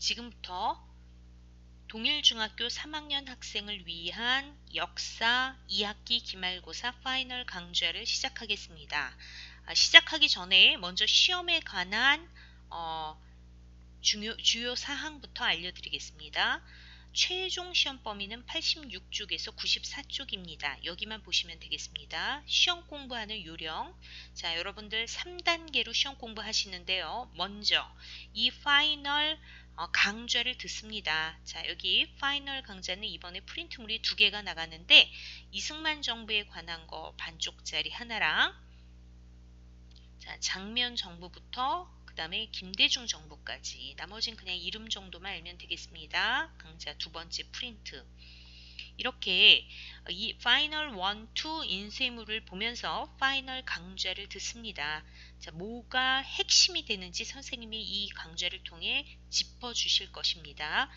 지금부터 동일중학교 3학년 학생을 위한 역사 2학기 기말고사 파이널 강좌를 시작하겠습니다. 시작하기 전에 먼저 시험에 관한 주요 사항부터 알려드리겠습니다. 최종 시험 범위는 86쪽에서 94쪽입니다. 여기만 보시면 되겠습니다. 시험 공부하는 요령. 자, 여러분들 3단계로 시험 공부하시는데요. 먼저 이 파이널 강좌를 듣습니다. 자, 여기 파이널 강좌는 이번에 프린트물이 2개가 나가는데 이승만 정부에 관한 거 반쪽짜리 하나랑 자, 장면 정부부터 그 다음에 김대중 정부까지 나머지는 그냥 이름 정도만 알면 되겠습니다. 강좌 2번째 프린트. 이렇게 이 파이널 1, 2 인쇄물을 보면서 파이널 강좌를 듣습니다. 자, 뭐가 핵심이 되는지 선생님이 이 강좌를 통해 짚어주실 것입니다.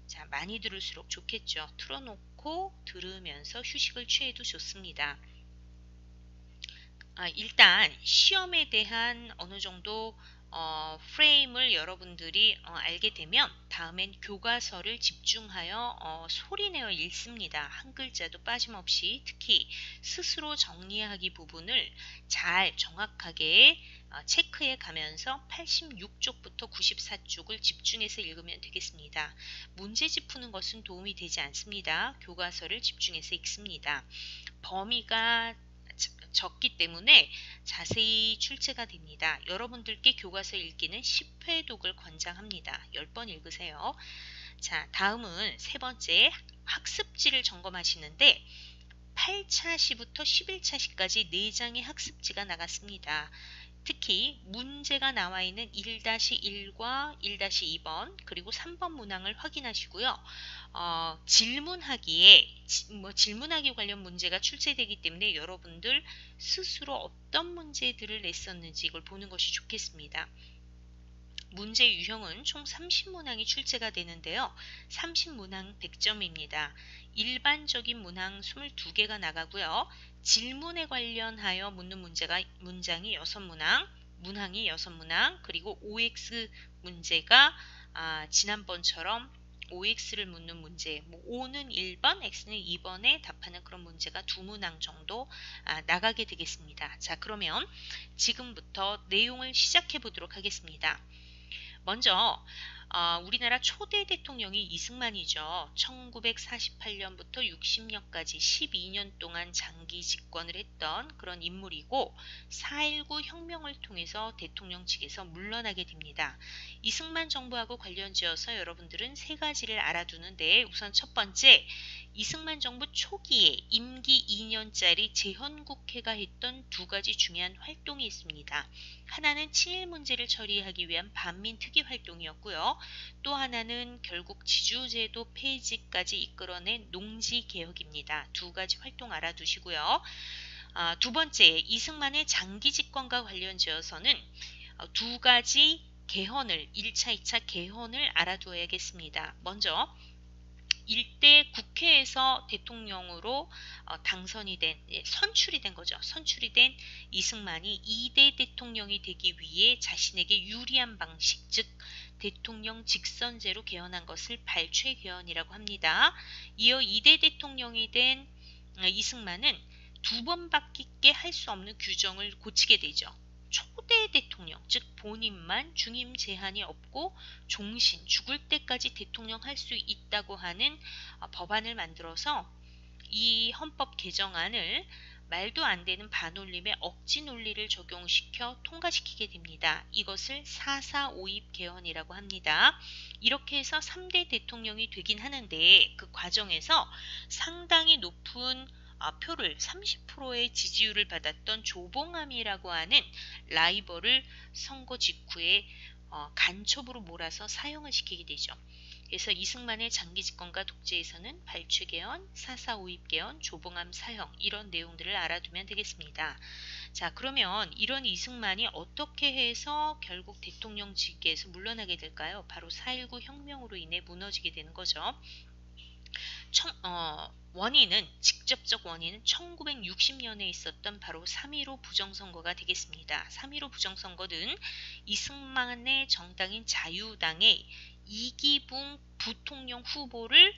자, 많이 들을수록 좋겠죠. 틀어놓고 들으면서 휴식을 취해도 좋습니다. 일단 시험에 대한 어느 정도 프레임을 여러분들이 알게 되면 다음엔 교과서를 집중하여 소리내어 읽습니다. 한 글자도 빠짐없이 특히 스스로 정리하기 부분을 잘 정확하게 체크해 가면서 86쪽부터 94쪽을 집중해서 읽으면 되겠습니다. 문제집 푸는 것은 도움이 되지 않습니다. 교과서를 집중해서 읽습니다. 범위가 적기 때문에 자세히 출제가 됩니다. 여러분들께 교과서 읽기는 10회 독을 권장합니다. 10번 읽으세요. 자, 다음은 세 번째 학습지를 점검하시는데 8차 시부터 11차 시까지 4장의 학습지가 나갔습니다. 특히 문제가 나와 있는 1-1과 1-2번 그리고 3번 문항을 확인하시고요. 질문하기 관련 문제가 출제되기 때문에 여러분들 스스로 어떤 문제들을 냈었는지 이걸 보는 것이 좋겠습니다. 문제 유형은 총 30문항이 출제가 되는데요. 30문항 100점입니다. 일반적인 문항 22개가 나가고요. 질문에 관련하여 묻는 문장이 6문항, 문항이 6문항, 그리고 OX 문제가 지난번처럼 OX를 묻는 문제, O는 1번, X는 2번에 답하는 그런 문제가 2문항 정도 나가게 되겠습니다. 자, 그러면 지금부터 내용을 시작해 보도록 하겠습니다. 먼저 우리나라 초대 대통령이 이승만이죠. 1948년부터 60년까지 12년 동안 장기 집권을 했던 그런 인물이고 4.19 혁명을 통해서 대통령 측에서 물러나게 됩니다. 이승만 정부하고 관련지어서 여러분들은 세 가지를 알아두는데 우선 첫 번째, 이승만 정부 초기에 임기 2년짜리 재헌국회가 했던 2가지 중요한 활동이 있습니다. 하나는 친일 문제를 처리하기 위한 반민특위 활동이었고요. 또 하나는 결국 지주제도 폐지까지 이끌어낸 농지개혁입니다. 2가지 활동 알아두시고요. 두 번째, 이승만의 장기 집권과 관련지어서는 2가지 개헌을 1차, 2차 개헌을 알아두어야겠습니다. 먼저 일대 국회에서 대통령으로 선출이 된 거죠. 선출이 된 이승만이 2대 대통령이 되기 위해 자신에게 유리한 방식, 즉 대통령 직선제로 개헌한 것을 발췌 개헌이라고 합니다. 이어 2대 대통령이 된 이승만은 2번밖에 할 수 없는 규정을 고치게 되죠. 초대 대통령, 즉 본인만 중임 제한이 없고 종신, 죽을 때까지 대통령 할 수 있다고 하는 법안을 만들어서 이 헌법 개정안을 말도 안 되는 반올림의 억지 논리를 적용시켜 통과시키게 됩니다. 이것을 4.4.5입 개헌이라고 합니다. 이렇게 해서 3대 대통령이 되긴 하는데 그 과정에서 상당히 높은 표를 30%의 지지율을 받았던 조봉암이라고 하는 라이벌을 선거 직후에 간첩으로 몰아서 사형을 시키게 되죠. 그래서 이승만의 장기 집권과 독재에서는 발췌 개헌, 4.4.5입 개헌, 조봉암 사형 이런 내용들을 알아두면 되겠습니다. 자, 그러면 이런 이승만이 어떻게 해서 결국 대통령직에서 물러나게 될까요? 바로 4.19 혁명으로 인해 무너지게 되는 거죠. 직접적 원인은 1960년에 있었던 바로 3.15 부정선거가 되겠습니다. 3.15 부정선거는 이승만의 정당인 자유당의 이기붕 부통령 후보를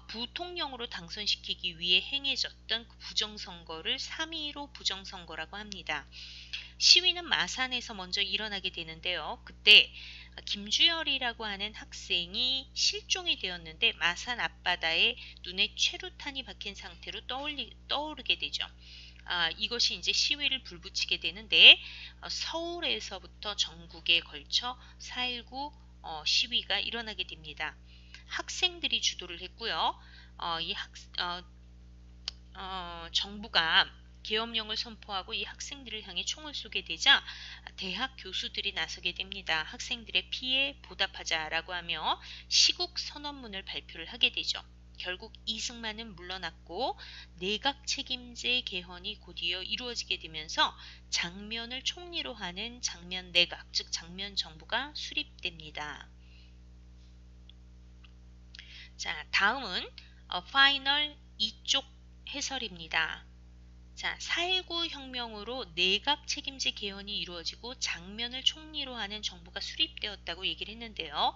부통령으로 당선시키기 위해 행해졌던 그 부정선거를 3.15 부정선거라고 합니다. 시위는 마산에서 먼저 일어나게 되는데요. 그때 김주열이라고 하는 학생이 실종이 되었는데 마산 앞바다에 눈에 최루탄이 박힌 상태로 떠오르게 되죠. 이것이 이제 시위를 불붙이게 되는데 서울에서부터 전국에 걸쳐 4.19 시위가 일어나게 됩니다. 학생들이 주도를 했고요. 정부가 계엄령을 선포하고 이 학생들을 향해 총을 쏘게 되자 대학 교수들이 나서게 됩니다. 학생들의 피해 보답하자라고 하며 시국 선언문을 발표를 하게 되죠. 결국 이승만은 물러났고 내각 책임제 개헌이 곧이어 이루어지게 되면서 장면을 총리로 하는 장면 내각, 즉 장면 정부가 수립됩니다. 자, 다음은 파이널 2쪽 해설입니다. 자, 4.19 혁명으로 내각 책임제 개헌이 이루어지고 장면을 총리로 하는 정부가 수립되었다고 얘기를 했는데요.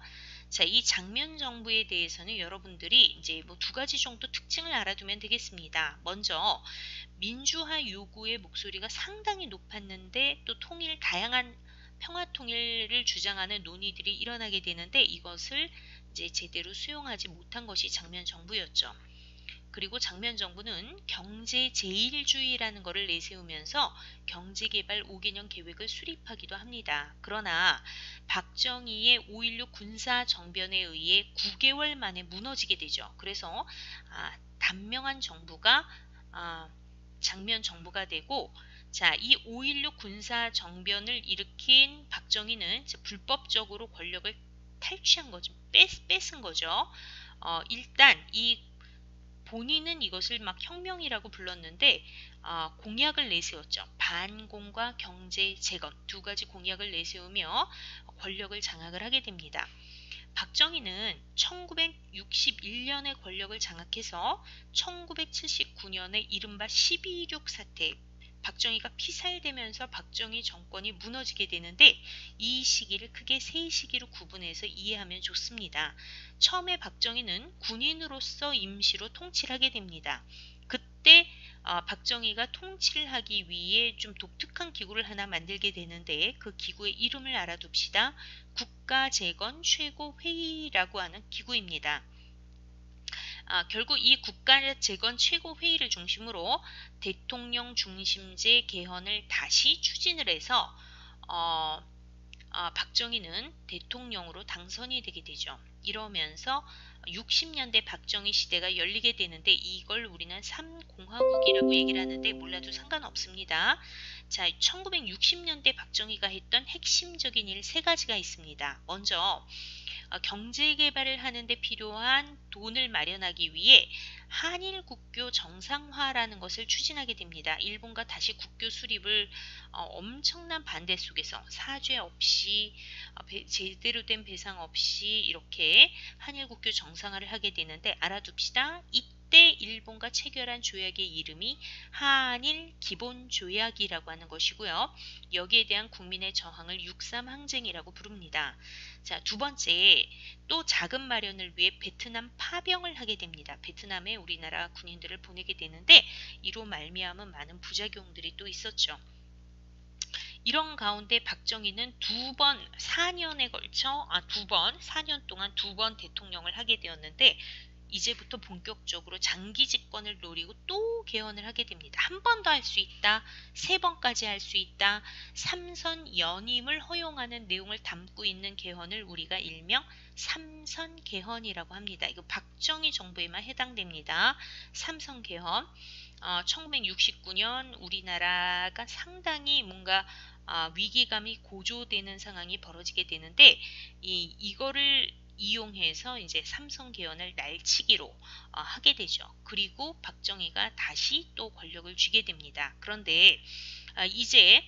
자, 이 장면 정부에 대해서는 여러분들이 이제 뭐 두 가지 정도 특징을 알아두면 되겠습니다. 먼저 민주화 요구의 목소리가 상당히 높았는데 또 다양한 평화 통일을 주장하는 논의들이 일어나게 되는데 이것을 이제 제대로 수용하지 못한 것이 장면 정부였죠. 그리고 장면 정부는 경제 제일주의라는 것을 내세우면서 경제개발 5개년 계획을 수립하기도 합니다. 그러나 박정희의 5.16 군사정변에 의해 9개월 만에 무너지게 되죠. 그래서 단명한 정부가 장면 정부가 되고, 자, 이 5.16 군사정변을 일으킨 박정희는 불법적으로 권력을 탈취한 거죠. 뺏은 거죠. 일단 본인은 이것을 막 혁명이라고 불렀는데 공약을 내세웠죠. 반공과 경제 재건 두 가지 공약을 내세우며 권력을 장악을 하게 됩니다. 박정희는 1961년에 권력을 장악해서 1979년에 이른바 12.16 사태, 박정희가 피살되면서 박정희 정권이 무너지게 되는데 이 시기를 크게 세 시기로 구분해서 이해하면 좋습니다. 처음에 박정희는 군인으로서 임시로 통치를 하게 됩니다. 그때 박정희가 통치를 하기 위해 좀 독특한 기구를 하나 만들게 되는데 그 기구의 이름을 알아둡시다. 국가재건 최고회의라고 하는 기구입니다. 결국 이 국가재건 최고회의를 중심으로 대통령 중심제 개헌을 다시 추진을 해서 박정희는 대통령으로 당선이 되게 되죠. 이러면서 60년대 박정희 시대가 열리게 되는데 이걸 우리는 3공화국이라고 얘기를 하는데 몰라도 상관없습니다. 자, 1960년대 박정희가 했던 핵심적인 일 세 가지가 있습니다. 먼저 경제 개발을 하는데 필요한 돈을 마련하기 위해 한일 국교 정상화라는 것을 추진하게 됩니다. 일본과 다시 국교 수립을 엄청난 반대 속에서 사죄 없이 제대로 된 배상 없이 이렇게 한일 국교 정상화를 하게 되는데 알아둡시다. 이때 일본과 체결한 조약의 이름이 한일 기본조약이라고 하는 것이고요. 여기에 대한 국민의 저항을 6.3 항쟁이라고 부릅니다. 자, 두 번째, 또 자금 마련을 위해 베트남 파병을 하게 됩니다. 베트남에 우리나라 군인들을 보내게 되는데 이로 말미암은 많은 부작용들이 또 있었죠. 이런 가운데 박정희는 4년에 걸쳐 4년 동안 2번 대통령을 하게 되었는데 이제부터 본격적으로 장기 집권을 노리고 또 개헌을 하게 됩니다. 한 번 더 할 수 있다. 3번까지 할 수 있다. 3선 연임을 허용하는 내용을 담고 있는 개헌을 우리가 일명 3선 개헌이라고 합니다. 이거 박정희 정부에만 해당됩니다. 3선 개헌. 1969년 우리나라가 상당히 뭔가 위기감이 고조되는 상황이 벌어지게 되는데 이거를 이용해서 이제 삼성 개헌을 날치기로 하게 되죠. 그리고 박정희가 다시 또 권력을 쥐게 됩니다. 그런데 이제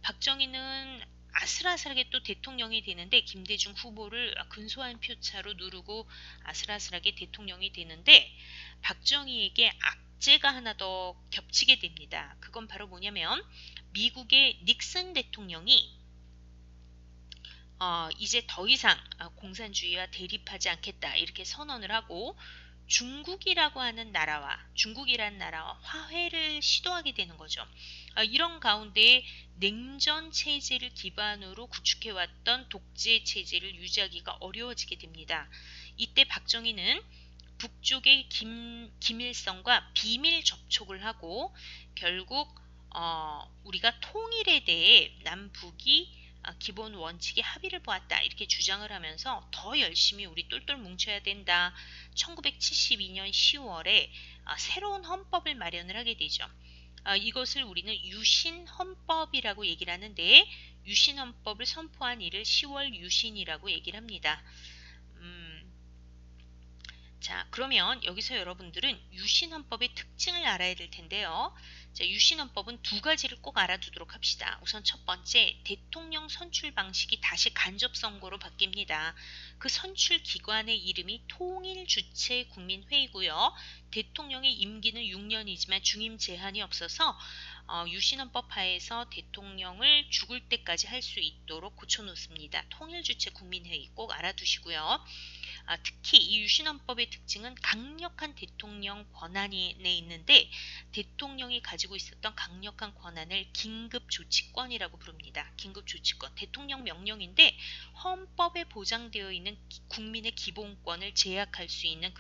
박정희는 아슬아슬하게 또 대통령이 되는데 김대중 후보를 근소한 표차로 누르고 아슬아슬하게 대통령이 되는데 박정희에게 악재가 하나 더 겹치게 됩니다. 그건 바로 뭐냐면 미국의 닉슨 대통령이 이제 더 이상 공산주의와 대립하지 않겠다 이렇게 선언을 하고 중국이라는 나라와 화해를 시도하게 되는 거죠. 이런 가운데 냉전 체제를 기반으로 구축해왔던 독재 체제를 유지하기가 어려워지게 됩니다. 이때 박정희는 북쪽의 김일성과 비밀 접촉을 하고 결국 우리가 통일에 대해 남북이 기본 원칙에 합의를 보았다 이렇게 주장을 하면서 더 열심히 우리 똘똘 뭉쳐야 된다. 1972년 10월에 새로운 헌법을 마련을 하게 되죠. 이것을 우리는 유신헌법이라고 얘기를 하는데 유신헌법을 선포한 이를 10월 유신이라고 얘기를 합니다. 자, 그러면 여기서 여러분들은 유신헌법의 특징을 알아야 될 텐데요. 자, 유신헌법은 두 가지를 꼭 알아두도록 합시다. 우선 첫 번째, 대통령 선출 방식이 다시 간접선거로 바뀝니다. 그 선출 기관의 이름이 통일주체국민회의고요. 대통령의 임기는 6년이지만 중임 제한이 없어서 유신헌법 하에서 대통령을 죽을 때까지 할 수 있도록 고쳐놓습니다. 통일주체국민회의 꼭 알아두시고요. 특히 이 유신헌법의 특징은 강력한 대통령 권한이 있는데 대통령이 가지고 있었던 강력한 권한을 긴급조치권이라고 부릅니다. 긴급조치권, 대통령 명령인데 헌법에 보장되어 있는 국민의 기본권을 제한할 수 있는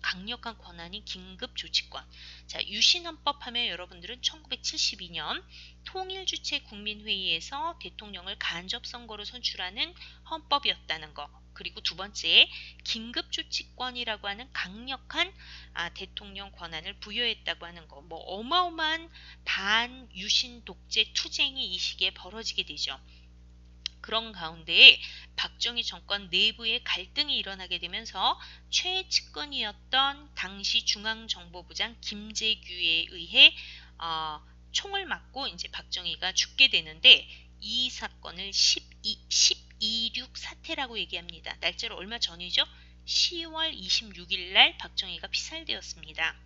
강력한 권한이 긴급조치권. 자, 유신헌법 하면 여러분들은 1972년 통일주체국민회의에서 대통령을 간접선거로 선출하는 헌법이었다는 거. 그리고 두 번째, 긴급조치권이라고 하는 강력한 대통령 권한을 부여했다고 하는 거. 뭐 어마어마한 반유신 독재 투쟁이 이 시기에 벌어지게 되죠. 그런 가운데 박정희 정권 내부의 갈등이 일어나게 되면서 최측근이었던 당시 중앙정보부장 김재규에 의해 총을 맞고 이제 박정희가 죽게 되는데 이 사건을 12.6 사태라고 얘기합니다. 날짜로 얼마 전이죠? 10월 26일 날 박정희가 피살되었습니다.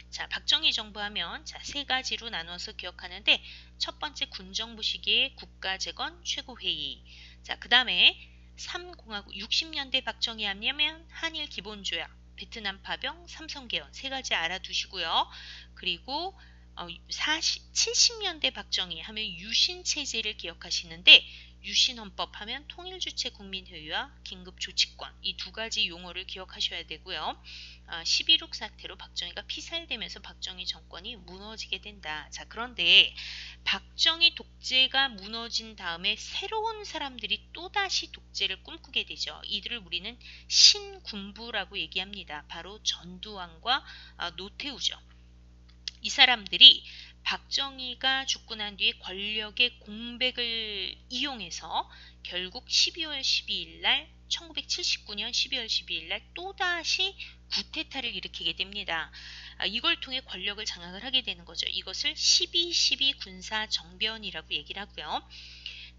자, 박정희 정부 하면 세 가지로 나눠서 기억하는데 첫 번째 군정부 시기의 국가재건 최고회의. 자, 그 다음에 3공화국 60년대 박정희 하면 한일 기본조약, 베트남 파병, 삼성개헌 세 가지 알아두시고요. 그리고 70년대 박정희 하면 유신체제를 기억하시는데 유신헌법 하면 통일주체국민회의와 긴급조치권 이 두 가지 용어를 기억하셔야 되고요. 11.6 사태로 박정희가 피살되면서 박정희 정권이 무너지게 된다. 자, 그런데 박정희 독재가 무너진 다음에 새로운 사람들이 또다시 독재를 꿈꾸게 되죠. 이들을 우리는 신군부라고 얘기합니다. 바로 전두환과 노태우죠. 이 사람들이 박정희가 죽고 난 뒤에 권력의 공백을 이용해서 결국 1979년 12월 12일 날 또다시 구테타를 일으키게 됩니다. 이걸 통해 권력을 장악을 하게 되는 거죠. 이것을 12.12 군사정변이라고 얘기를 하고요.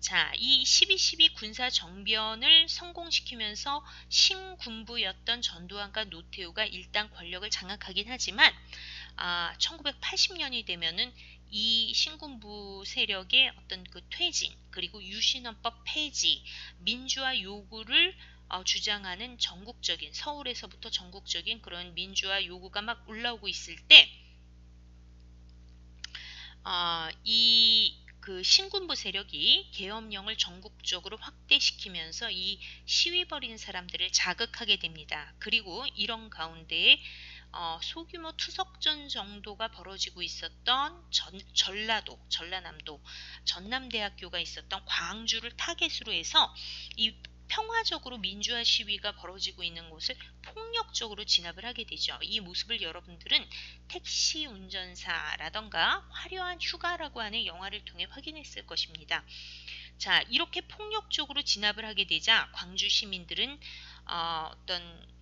자, 이 12.12 군사정변을 성공시키면서 신군부였던 전두환과 노태우가 일단 권력을 장악하긴 하지만 1980년이 되면은 이 신군부 세력의 어떤 그 퇴진 그리고 유신헌법 폐지 민주화 요구를 주장하는 서울에서부터 전국적인 그런 민주화 요구가 막 올라오고 있을 때 그 신군부 세력이 계엄령을 전국적으로 확대시키면서 이 시위 벌인 사람들을 자극하게 됩니다. 그리고 이런 가운데 소규모 투석전 정도가 벌어지고 있었던 전라남도 전남대학교가 있었던 광주를 타겟으로 해서 이 평화적으로 민주화 시위가 벌어지고 있는 곳을 폭력적으로 진압을 하게 되죠. 이 모습을 여러분들은 택시 운전사라던가 화려한 휴가라고 하는 영화를 통해 확인했을 것입니다. 자, 이렇게 폭력적으로 진압을 하게 되자 광주 시민들은 어떤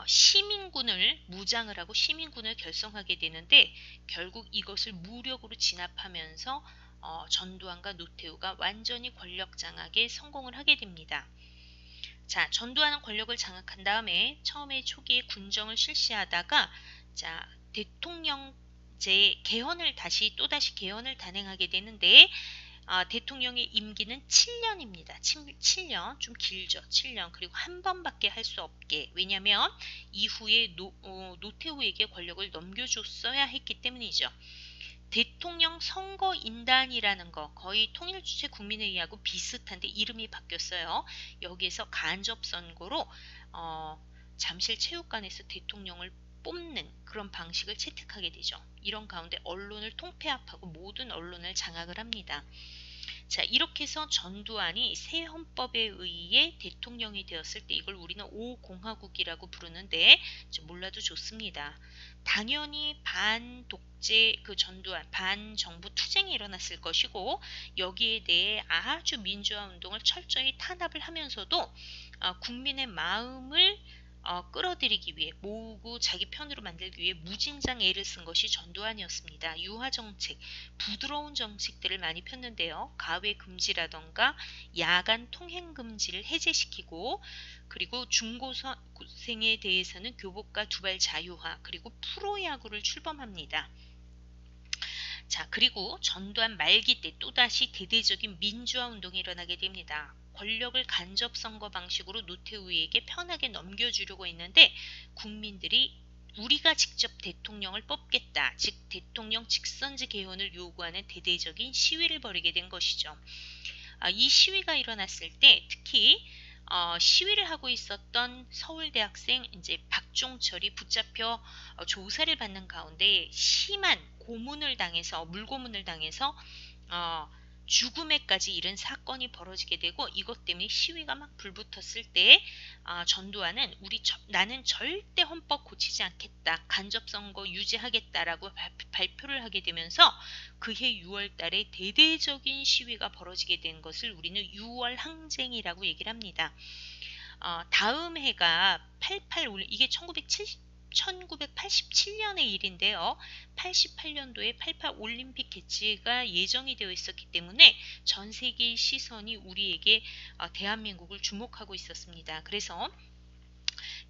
시민군을 무장을 하고 시민군을 결성하게 되는데 결국 이것을 무력으로 진압하면서 전두환과 노태우가 완전히 권력 장악에 성공을 하게 됩니다. 자, 전두환은 권력을 장악한 다음에 처음에 초기에 군정을 실시하다가 자, 대통령제 개헌을 또다시 개헌을 단행하게 되는데 대통령의 임기는 7년입니다. 7년, 좀 길죠. 7년. 그리고 한 번밖에 할 수 없게. 왜냐하면 이후에 노태우에게 권력을 넘겨줬어야 했기 때문이죠. 대통령 선거인단이라는 거 거의 통일주체 국민회의하고 비슷한데 이름이 바뀌었어요. 여기에서 간접선거로 잠실체육관에서 대통령을 뽑는 그런 방식을 채택하게 되죠. 이런 가운데 언론을 통폐합하고 모든 언론을 장악을 합니다. 자, 이렇게 해서 전두환이 새 헌법에 의해 대통령이 되었을 때 이걸 우리는 5공화국이라고 부르는데 몰라도 좋습니다. 당연히 반독재 전두환 반정부 투쟁이 일어났을 것이고 여기에 대해 아주 민주화 운동을 철저히 탄압을 하면서도 국민의 마음을 끌어들이기 위해 모으고 자기 편으로 만들기 위해 무진장 애를 쓴 것이 전두환이었습니다. 유화정책, 부드러운 정책들을 많이 폈는데요. 가외 금지라던가 야간 통행 금지를 해제시키고 그리고 중고생에 대해서는 교복과 두발 자유화 그리고 프로야구를 출범합니다. 자, 그리고 전두환 말기 때 또다시 대대적인 민주화 운동이 일어나게 됩니다. 권력을 간접 선거 방식으로 노태우에게 편하게 넘겨주려고 했는데 국민들이 우리가 직접 대통령을 뽑겠다. 즉 대통령 직선제 개헌을 요구하는 대대적인 시위를 벌이게 된 것이죠. 이 시위가 일어났을 때 특히 시위를 하고 있었던 서울대학생 이제 박종철이 붙잡혀 조사를 받는 가운데 심한 고문을 당해서 물고문을 당해서 죽음에까지 이른 사건이 벌어지게 되고 이것 때문에 시위가 막 불붙었을 때 전두환은 나는 절대 헌법 고치지 않겠다. 간접선거 유지하겠다라고 발표를 하게 되면서 그해 6월 달에 대대적인 시위가 벌어지게 된 것을 우리는 6월 항쟁이라고 얘기를 합니다. 다음 해가 88 이게 1987년의 일인데요. 88년도에 88 올림픽 개최가 예정이 되어 있었기 때문에 전 세계의 시선이 우리에게 대한민국을 주목하고 있었습니다. 그래서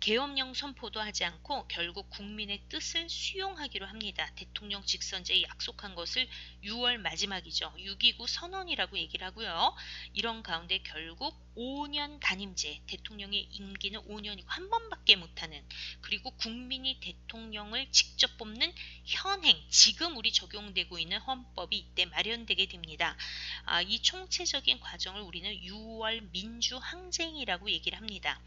계엄령 선포도 하지 않고 결국 국민의 뜻을 수용하기로 합니다. 대통령 직선제에 약속한 것을 6월 마지막이죠. 6.29 선언이라고 얘기를 하고요. 이런 가운데 결국 5년 단임제, 대통령의 임기는 5년이고 한 번밖에 못하는 그리고 국민이 대통령을 직접 뽑는 현행, 지금 우리 적용되고 있는 헌법이 이때 마련되게 됩니다. 이 총체적인 과정을 우리는 6월 민주항쟁이라고 얘기를 합니다.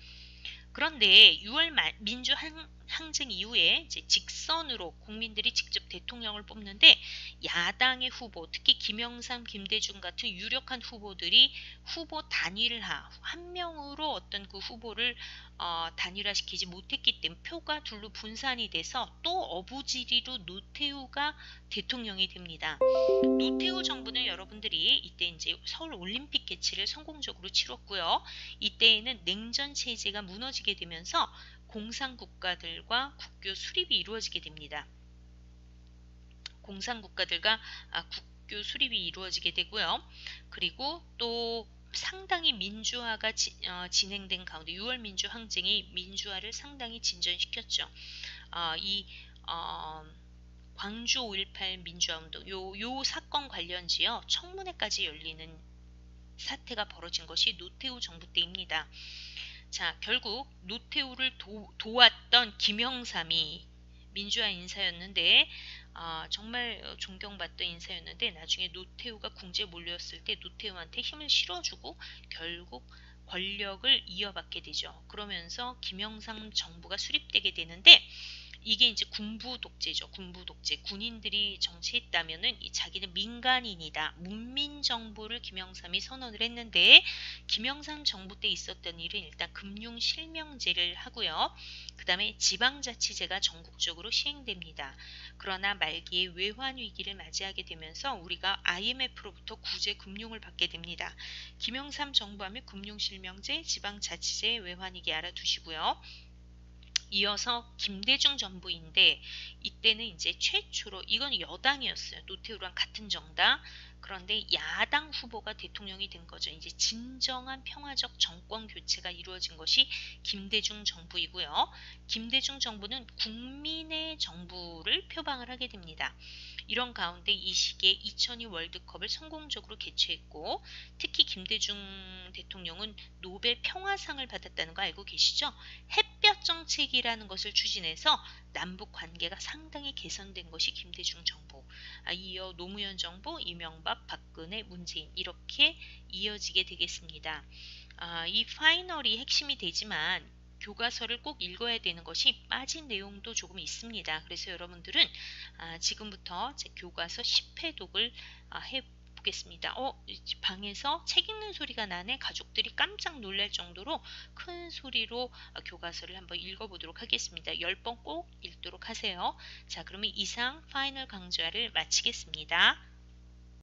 그런데 6월 민주항쟁 이후에 이제 직선으로 국민들이 직접 대통령을 뽑는데 야당의 후보, 특히 김영삼, 김대중 같은 유력한 후보들이 후보 단일화, 한 명으로 어떤 그 후보를 단일화시키지 못했기 때문에 표가 둘로 분산이 돼서 또 어부지리로 노태우가 대통령이 됩니다. 노태우 정부는 여러분들이 이때 이제 서울 올림픽 개최를 성공적으로 치렀고요. 이때에는 냉전 체제가 무너지게 되면서 공산국가들과 국교 수립이 이루어지게 됩니다. 공산국가들과 국교 수립이 이루어지게 되고요. 그리고 또 상당히 민주화가 진행된 가운데 6월 민주항쟁이 민주화를 상당히 진전시켰죠. 광주 5.18 민주화운동 요 사건 관련지요 청문회까지 열리는 사태가 벌어진 것이 노태우 정부 때입니다. 자, 결국 노태우를 도왔던 김영삼이 민주화 인사였는데 정말 존경받던 인사였는데 나중에 노태우가 궁지에 몰렸을 때 노태우한테 힘을 실어주고 결국 권력을 이어받게 되죠. 그러면서 김영삼 정부가 수립되게 되는데 이게 이제 군부 독재죠. 군부 독재. 군인들이 정치했다면은 자기는 민간인이다. 문민 정부를 김영삼이 선언을 했는데 김영삼 정부 때 있었던 일은 일단 금융 실명제를 하고요. 그 다음에 지방자치제가 전국적으로 시행됩니다. 그러나 말기에 외환 위기를 맞이하게 되면서 우리가 IMF로부터 구제 금융을 받게 됩니다. 김영삼 정부 하면 금융 실명제, 지방자치제, 외환 위기 알아두시고요. 이어서 김대중 정부인데 이때는 이제 최초로 이건 여당이었어요. 노태우랑 같은 정당. 그런데 야당 후보가 대통령이 된 거죠. 이제 진정한 평화적 정권 교체가 이루어진 것이 김대중 정부이고요. 김대중 정부는 국민의 정부를 표방을 하게 됩니다. 이런 가운데 이 시기에 2002 월드컵을 성공적으로 개최했고 특히 김대중 대통령은 노벨 평화상을 받았다는 거 알고 계시죠? 햇볕 정책이라는 것을 추진해서 남북 관계가 상당히 개선된 것이 김대중 정부. 이어 노무현 정부, 이명박, 박근혜, 문재인 이렇게 이어지게 되겠습니다. 이 파이널이 핵심이 되지만 교과서를 꼭 읽어야 되는 것이 빠진 내용도 조금 있습니다. 그래서 여러분들은 지금부터 제 교과서 10회독을 해보겠습니다. 방에서 책 읽는 소리가 나네. 가족들이 깜짝 놀랄 정도로 큰 소리로 교과서를 한번 읽어보도록 하겠습니다. 10번 꼭 읽도록 하세요. 자, 그러면 이상 파이널 강좌를 마치겠습니다.